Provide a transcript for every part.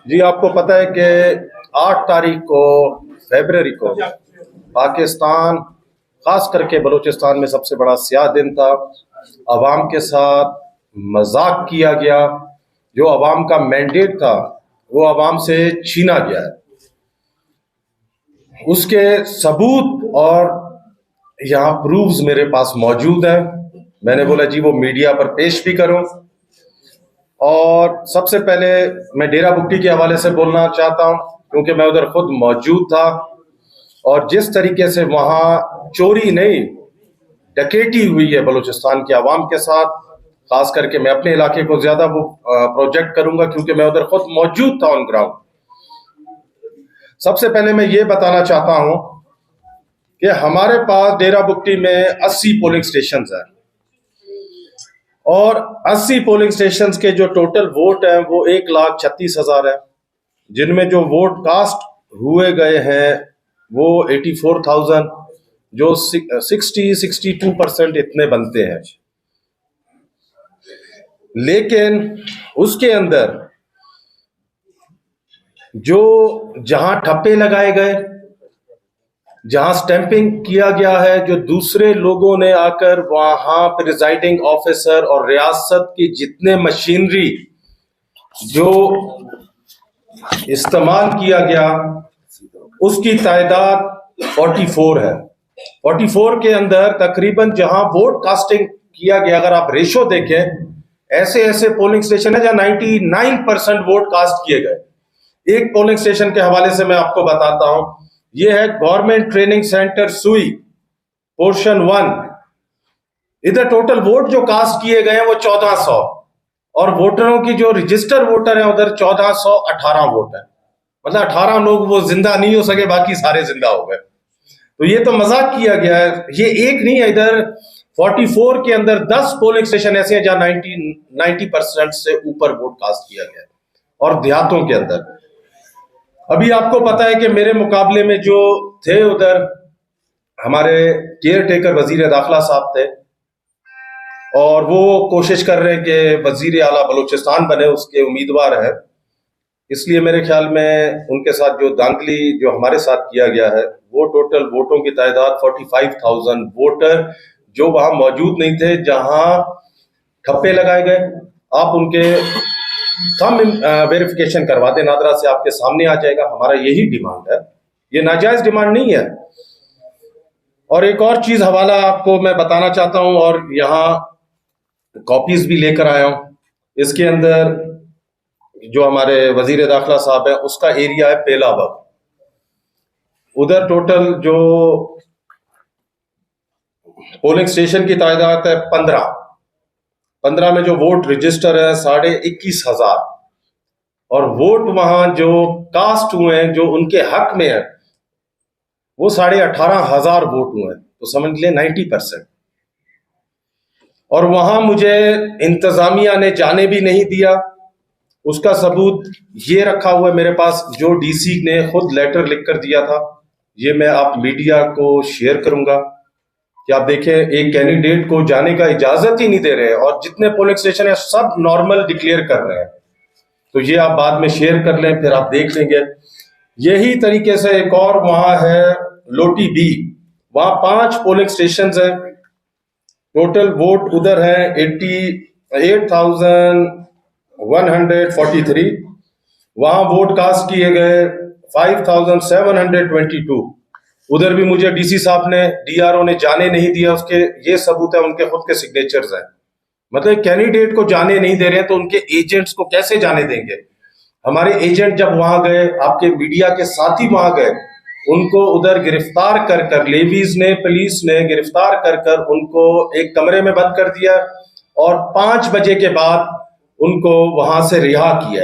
جی آپ کو پتہ ہے کہ 8 فیبرری کو پاکستان خاص کر کے بلوچستان میں سب سے بڑا سیاہ دن تھا. عوام کے ساتھ مذاق کیا گیا. جو عوام کا مینڈیٹ تھا وہ عوام سے چھینا گیا ہے. اس کے ثبوت اور یہاں پروفز میرے پاس موجود ہیں. میں نے بولا جی وہ میڈیا پر پیش بھی کروں. اور سب سے پہلے میں ڈیرہ بگٹی کے حوالے سے بولنا چاہتا ہوں کیونکہ میں ادھر خود موجود تھا. اور جس طریقے سے وہاں چوری نہیں ڈکیٹی ہوئی ہے بلوچستان کے عوام کے ساتھ، خاص کر کے میں اپنے علاقے کو زیادہ وہ پروجیکٹ کروں گا کیونکہ میں ادھر خود موجود تھا آن گراؤنڈ. سب سے پہلے میں یہ بتانا چاہتا ہوں کہ ہمارے پاس ڈیرہ بگٹی میں 80 پولنگ سٹیشنز ہیں اور 80 پولنگ سٹیشنز کے جو ٹوٹل ووٹ ہیں وہ 1,36,000 ہیں، جن میں جو ووٹ کاسٹ ہوئے گئے ہیں وہ 84,000، جو 62% اتنے بنتے ہیں. لیکن اس کے اندر جو جہاں ٹھپے لگائے گئے، جہاں سٹیمپنگ کیا گیا ہے، جو دوسرے لوگوں نے آ کر وہاں پریزائڈنگ آفیسر اور ریاست کی جتنے مشینری جو استعمال کیا گیا اس کی تعداد 44 ہے. 44 کے اندر تقریباً جہاں ووٹ کاسٹنگ کیا گیا، اگر آپ ریشو دیکھیں، ایسے پولنگ سٹیشن ہے جہاں 99% ووٹ کاسٹ کیے گئے. ایک پولنگ سٹیشن کے حوالے سے میں آپ کو بتاتا ہوں، یہ ہے گورنمنٹ ٹریننگ سینٹر سوئی پورشن 1. ادھر ٹوٹل ووٹ جو کاسٹ کیے گئے ہیں وہ 1400 اور ووٹروں کی جو رجسٹر ووٹر ہیں ادھر 1418 ووٹ ہیں. مطلب 18 لوگ وہ زندہ نہیں ہو سکے، باقی سارے زندہ ہو گئے. تو یہ تو مذاق کیا گیا ہے. یہ ایک نہیں ہے، ادھر 44 کے اندر 10 پولنگ سٹیشن ایسے ہیں جہاں 90% سے اوپر ووٹ کاسٹ کیا گیا ہے. اور دیہاتوں کے اندر ابھی آپ کو پتا ہے کہ میرے مقابلے میں جو تھے ادھر ہمارے کیئر ٹیکر وزیر داخلہ صاحب تھے اور وہ کوشش کر رہے ہیں کہ وزیر اعلیٰ بلوچستان بنے، اس کے امیدوار ہیں. اس لیے میرے خیال میں ان کے ساتھ جو دھاندلی جو ہمارے ساتھ کیا گیا ہے وہ ٹوٹل ووٹوں کی تعداد 45,000 ووٹر جو وہاں موجود نہیں تھے، جہاں ٹھپے لگائے گئے. آپ ان کے کم ویریفیکیشن کروا دیں، نادرا سے آپ کے سامنے آ جائے گا. ہمارا یہی ڈیمانڈ ہے، یہ ناجائز ڈیمانڈ نہیں ہے. اور ایک اور چیز حوالہ آپ کو میں بتانا چاہتا ہوں اور یہاں کاپیز بھی لے کر آیا ہوں. اس کے اندر جو ہمارے وزیر داخلہ صاحب ہے اس کا ایریا ہے پیلا بگ. ادھر ٹوٹل جو پولنگ سٹیشن کی تعداد ہے 15 میں جو ووٹ رجسٹر ہے 21,500 اور ووٹ وہاں جو کاسٹ ہوئے ہیں جو ان کے حق میں ہے وہ 18,500 ووٹ ہوئے ہیں. تو سمجھ لیں 90%. اور وہاں مجھے انتظامیہ نے جانے بھی نہیں دیا. اس کا ثبوت یہ رکھا ہوا ہے میرے پاس، جو ڈی سی نے خود لیٹر لکھ کر دیا تھا. یہ میں آپ میڈیا کو شیئر کروں گا کہ آپ دیکھیں ایک کینڈیڈیٹ کو جانے کا اجازت ہی نہیں دے رہے اور جتنے پولنگ سٹیشن ہیں سب نارمل ڈکلیئر کر رہے ہیں. تو یہ آپ بعد میں شیئر کر لیں، پھر آپ دیکھ لیں گے. یہی طریقے سے ایک اور وہاں ہے لوٹی بی، وہاں 5 پولنگ سٹیشنز ہیں. ٹوٹل ووٹ ادھر ہیں 88,143. وہاں ووٹ کاسٹ کیے گئے 5,722. ادھر بھی مجھے ڈی سی صاحب نے ڈی آر او نے جانے نہیں دیا. اس کے یہ ثبوت ہے، ان کے خود کے سگنیچرز ہیں. مطلب کینڈیڈیٹ کو جانے نہیں دے رہے ہیں تو ان کے ایجنٹس کو کیسے جانے دیں گے؟ ہمارے ایجنٹ جب وہاں گئے، آپ کے میڈیا کے ساتھی وہاں گئے، ان کو ادھر گرفتار کر لیویز نے، پولیس نے گرفتار کر ان کو ایک کمرے میں بند کر دیا اور 5 بجے کے بعد ان کو وہاں سے رہا کیا.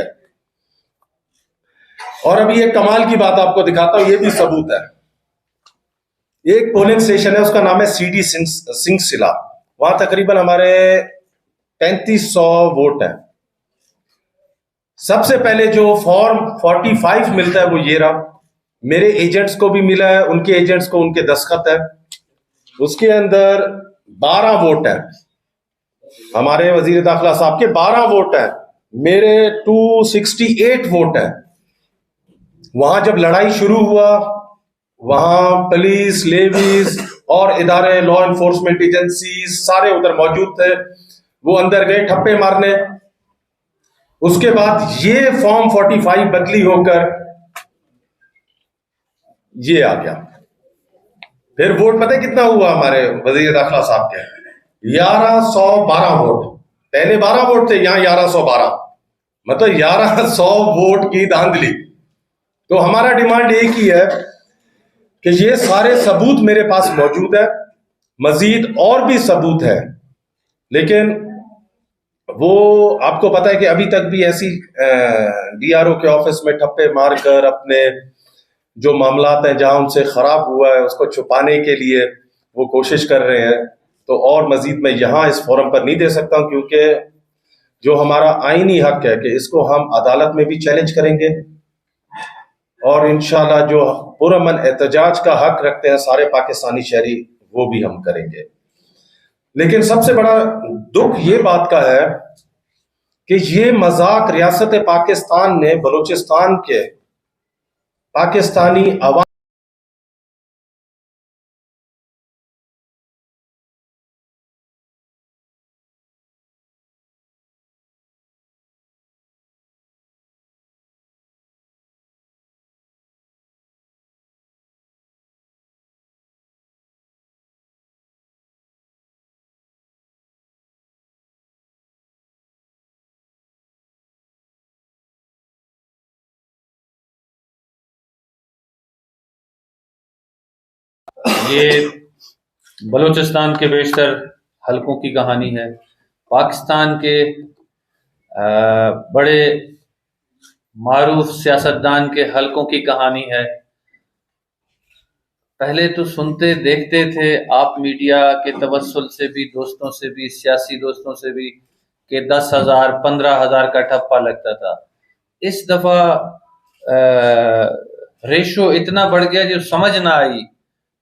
اور ابھی ایک کمال کی بات آپ کو دکھاتا ہوں، یہ بھی ثبوت ہے. ایک پولنگ سٹیشن ہے، اس کا نام ہے سی ڈی سنگھ سلا. وہاں تقریباً ہمارے 3500 ووٹ ہیں. سب سے پہلے جو فارم 45 ملتا ہے وہ یہ رہا، میرے ایجنٹس کو بھی ملا ہے، ان کے ایجنٹس کو ان کے دستخط ہے. اس کے اندر 12 ووٹ ہیں، ہمارے وزیر داخلہ صاحب کے 12 ووٹ ہیں، میرے 268 ووٹ ہیں. وہاں جب لڑائی شروع ہوا وہاں پولیس، لیویز اور ادارے، لا انفورسمنٹ ایجنسیز سارے ادھر موجود تھے. وہ اندر گئے ٹھپے مارنے. اس کے بعد یہ فارم 45 بدلی ہو کر یہ آ گیا. پھر ووٹ پتہ کتنا ہوا ہمارے وزیر داخلہ صاحب کے؟ 1112 ووٹ. پہلے 12 ووٹ تھے، یہاں 1112، مطلب 1100 ووٹ کی دھاندلی. تو ہمارا ڈیمانڈ ایک ہی ہے کہ یہ سارے ثبوت میرے پاس موجود ہے، مزید اور بھی ثبوت ہے، لیکن وہ آپ کو پتا ہے کہ ابھی تک بھی ایسی ڈی آر او کے آفس میں ٹھپے مار کر اپنے جو معاملات ہیں جہاں ان سے خراب ہوا ہے اس کو چھپانے کے لیے وہ کوشش کر رہے ہیں. تو اور مزید میں یہاں اس فورم پر نہیں دے سکتا ہوں، کیونکہ جو ہمارا آئینی حق ہے کہ اس کو ہم عدالت میں بھی چیلنج کریں گے، اور انشاءاللہ جو پرامن احتجاج کا حق رکھتے ہیں سارے پاکستانی شہری وہ بھی ہم کریں گے. لیکن سب سے بڑا دکھ یہ بات کا ہے کہ یہ مذاق ریاست پاکستان نے بلوچستان کے پاکستانی عوام یہ بلوچستان کے بیشتر حلقوں کی کہانی ہے، پاکستان کے بڑے معروف سیاستدان کے حلقوں کی کہانی ہے. پہلے تو سنتے دیکھتے تھے آپ میڈیا کے توسل سے بھی، دوستوں سے بھی، سیاسی دوستوں سے بھی، کہ 10,000 15,000 کا ٹھپا لگتا تھا. اس دفعہ ریشو اتنا بڑھ گیا جو سمجھ نہ آئی،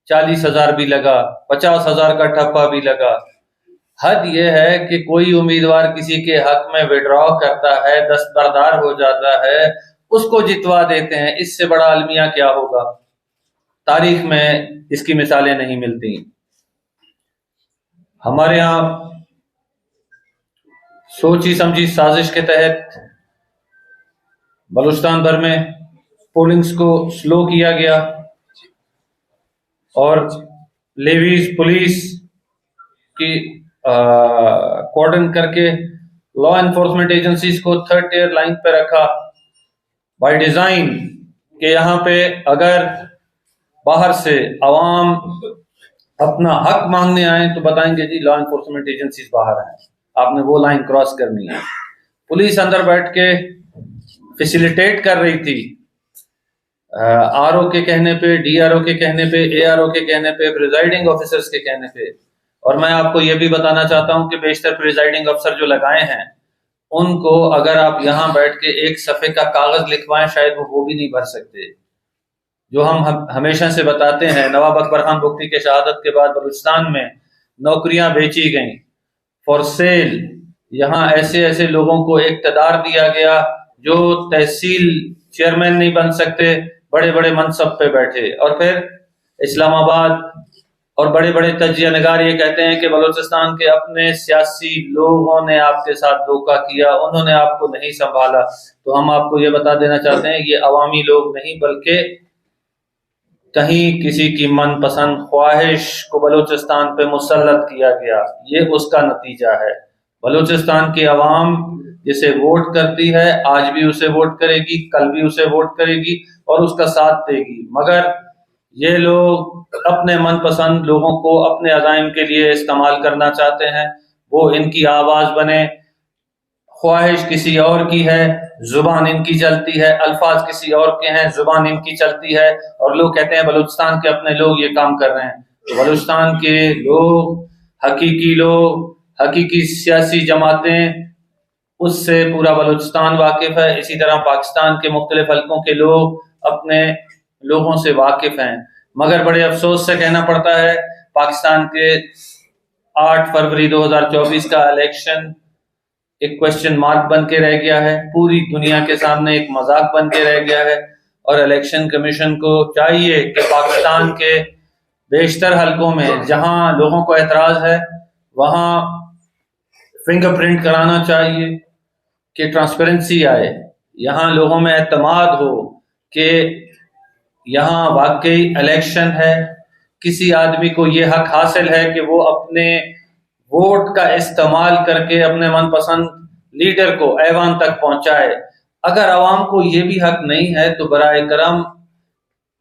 40,000 بھی لگا، 50,000 کا ٹھپا بھی لگا. حد یہ ہے کہ کوئی امیدوار کسی کے حق میں وڈرا کرتا ہے، دستبردار ہو جاتا ہے، اس کو جتوا دیتے ہیں. اس سے بڑا المیہ کیا ہوگا؟ تاریخ میں اس کی مثالیں نہیں ملتی. ہمارے ہاں سوچی سمجھی سازش کے تحت بلوچستان بھر میں پولنگز کو سلو کیا گیا اور لیویز، پولیس کی کوارڈن کر کے لا انفورسمنٹ ایجنسیز کو تھرڈ ٹیئر لائن پہ رکھا بائی ڈیزائن، کہ یہاں پہ اگر باہر سے عوام اپنا حق مانگنے آئیں تو بتائیں گے جی لا انفورسمنٹ ایجنسیز باہر ہیں، آپ نے وہ لائن کراس کرنی ہے. پولیس اندر بیٹھ کے فیسیلیٹیٹ کر رہی تھی، آر او کے کہنے پہ، ڈی آر او کے کہنے پہ، اے آر او کے کہنے پہ، پریزائڈنگ آفیسرز کے کہنے پہ. اور میں آپ کو یہ بھی بتانا چاہتا ہوں کہ بیشتر پریزائڈنگ افسر جو لگائے ہیں ان کو اگر آپ یہاں بیٹھ کے ایک صفحے کا کاغذ لکھوائیں شاید وہ بھی نہیں بھر سکتے. جو ہم ہمیشہ سے بتاتے ہیں، نواب اکبر خان بگٹی کے شہادت کے بعد بلوچستان میں نوکریاں بیچی گئیں فار سیل. یہاں ایسے ایسے لوگوں کو اقتدار دیا گیا جو تحصیل چیئرمین نہیں بن سکتے، بڑے بڑے منصب پہ بیٹھے. اور پھر اسلام آباد اور بڑے بڑے تجزیہ نگار یہ کہتے ہیں کہ بلوچستان کے اپنے سیاسی لوگوں نے آپ کے ساتھ دھوکہ کیا، انہوں نے آپ کو نہیں سنبھالا. تو ہم آپ کو یہ بتا دینا چاہتے ہیں یہ عوامی لوگ نہیں بلکہ کہیں کسی کی من پسند خواہش کو بلوچستان پہ مسلط کیا گیا، یہ اس کا نتیجہ ہے. بلوچستان کی عوام جسے ووٹ کرتی ہے آج بھی اسے ووٹ کرے گی، کل بھی اسے ووٹ کرے گی اور اس کا ساتھ دے گی. مگر یہ لوگ اپنے من پسند لوگوں کو اپنے عزائم کے لیے استعمال کرنا چاہتے ہیں، وہ ان کی آواز بنے. خواہش کسی اور کی ہے، زبان ان کی چلتی ہے، الفاظ کسی اور کے ہیں، زبان ان کی چلتی ہے، اور لوگ کہتے ہیں بلوچستان کے اپنے لوگ یہ کام کر رہے ہیں. تو بلوچستان کے لوگ، حقیقی لوگ، حقیقی سیاسی جماعتیں، اس سے پورا بلوچستان واقف ہے. اسی طرح پاکستان کے مختلف حلقوں کے لوگ اپنے لوگوں سے واقف ہیں. مگر بڑے افسوس سے کہنا پڑتا ہے پاکستان کے 8 فروری 2024 کا الیکشن ایک کوشچن مارک بن کے رہ گیا ہے، پوری دنیا کے سامنے ایک مذاق بن کے رہ گیا ہے. اور الیکشن کمیشن کو چاہیے کہ پاکستان کے بیشتر حلقوں میں جہاں لوگوں کو اعتراض ہے وہاں فنگر پرنٹ کرانا چاہیے کہ ٹرانسپیرنسی آئے، یہاں لوگوں میں اعتماد ہو کہ یہاں واقعی الیکشن ہے، کسی آدمی کو یہ حق حاصل ہے کہ وہ اپنے ووٹ کا استعمال کر کے اپنے من پسند لیڈر کو ایوان تک پہنچائے۔ اگر عوام کو یہ بھی حق نہیں ہے تو برائے کرم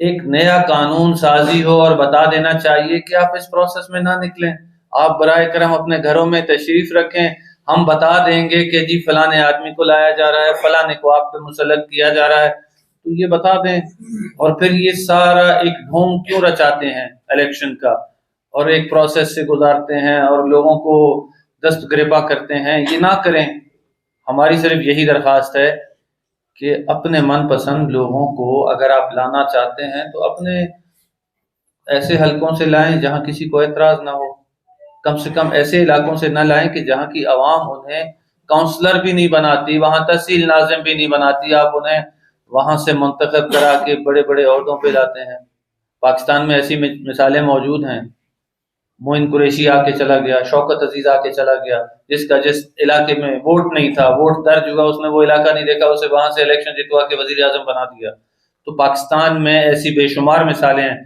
ایک نیا قانون سازی ہو اور بتا دینا چاہیے کہ آپ اس پروسیس میں نہ نکلیں، آپ برائے کرم اپنے گھروں میں تشریف رکھیں، ہم بتا دیں گے کہ جی فلاں آدمی کو لایا جا رہا ہے، فلاں کو آپ پہ مسلط کیا جا رہا ہے، تو یہ بتا دیں۔ اور پھر یہ سارا ایک ڈھونگ کیوں رچاتے ہیں الیکشن کا اور ایک پروسیس سے گزارتے ہیں اور لوگوں کو دست گریباں کرتے ہیں، یہ نہ کریں۔ ہماری صرف یہی درخواست ہے کہ اپنے من پسند لوگوں کو اگر آپ لانا چاہتے ہیں تو اپنے ایسے حلقوں سے لائیں جہاں کسی کو اعتراض نہ ہو، کم سے کم ایسے علاقوں سے نہ لائیں کہ جہاں کی عوام انہیں کاؤنسلر بھی نہیں بناتی، وہاں تحصیل ناظم بھی نہیں بناتی، آپ انہیں وہاں سے منتخب کرا کے بڑے بڑے عہدوں پہ لاتے ہیں۔ پاکستان میں ایسی مثالیں موجود ہیں، معین قریشی آ کے چلا گیا، شوکت عزیز آ کے چلا گیا، جس کا جس علاقے میں ووٹ نہیں تھا، ووٹ درج ہوا، اس نے وہ علاقہ نہیں دیکھا، اسے وہاں سے الیکشن جتوا کے وزیر اعظم بنا دیا۔ تو پاکستان میں ایسی بے شمار مثالیں ہیں،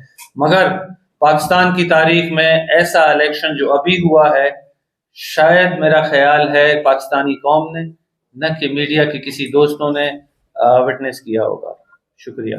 مگر پاکستان کی تاریخ میں ایسا الیکشن جو ابھی ہوا ہے شاید میرا خیال ہے پاکستانی قوم نے نہ کہ میڈیا کے کسی دوستوں نے وٹنس کیا ہوگا۔ شکریہ۔